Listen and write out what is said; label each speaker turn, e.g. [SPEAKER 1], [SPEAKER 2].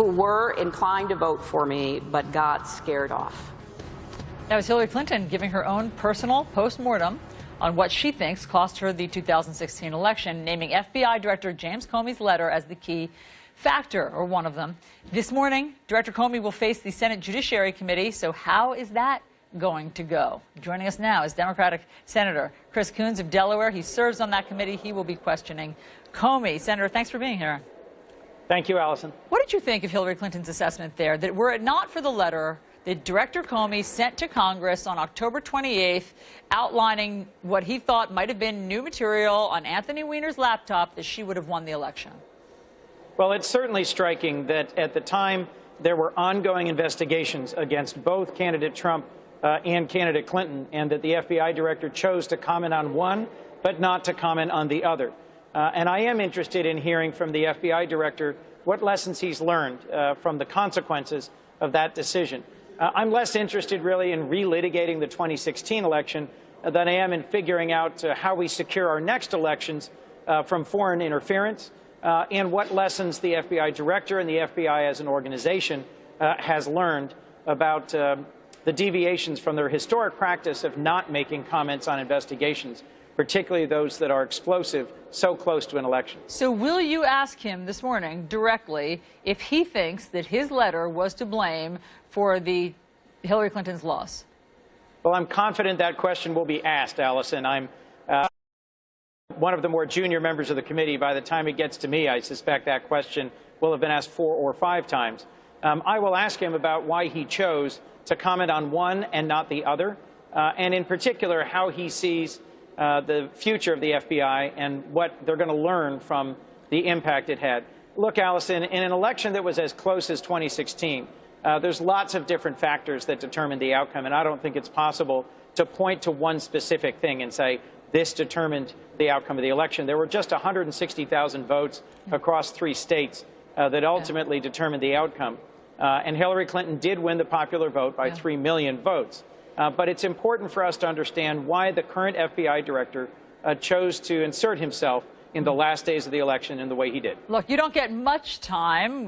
[SPEAKER 1] who were inclined to vote for me but got scared off.
[SPEAKER 2] That was Hillary Clinton giving her own personal postmortem on what she thinks cost her the 2016 election, naming FBI Director James Comey's letter as the key factor, or one of them. This morning, Director Comey will face the Senate Judiciary Committee, so how is that going to go? Joining us now is Democratic Senator Chris Coons of Delaware. He serves on that committee. He will be questioning Comey. Senator, thanks for being here.
[SPEAKER 3] Thank you, Allison.
[SPEAKER 2] What did you think of Hillary Clinton's assessment there, that were it not for the letter that Director Comey sent to Congress on October 28th, outlining what he thought might have been new material on Anthony Weiner's laptop, that she would have won the election?
[SPEAKER 3] Well, it's certainly striking that at the time there were ongoing investigations against both candidate Trump and candidate Clinton, and that the FBI director chose to comment on one, but not to comment on the other. And I am interested in hearing from the FBI director what lessons he's learned from the consequences of that decision. I'm less interested really in relitigating the 2016 election than I am in figuring out how we secure our next elections from foreign interference, and what lessons the FBI director and the FBI as an organization has learned about the deviations from their historic practice of not making comments on investigations, particularly those that are explosive so close to an election.
[SPEAKER 2] So will you ask him this morning directly if he thinks that his letter was to blame for the Hillary Clinton's loss?
[SPEAKER 3] Well, I'm confident that question will be asked, Allison. I'm one of the more junior members of the committee. By the time it gets to me, I suspect that question will have been asked 4 or 5 times. I will ask him about why he chose to comment on one and not the other, and in particular how he sees the future of the FBI and what they're going to learn from the impact it had. Look, Allison, in an election that was as close as 2016, there's lots of different factors that determine the outcome, and I don't think it's possible to point to one specific thing and say this determined the outcome of the election. There were just 160,000 votes across 3 states that ultimately determined the outcome. And Hillary Clinton did win the popular vote by 3 million votes. But it's important for us to understand why the current FBI director chose to insert himself in the last days of the election in the way he did.
[SPEAKER 2] Look, you don't get much time.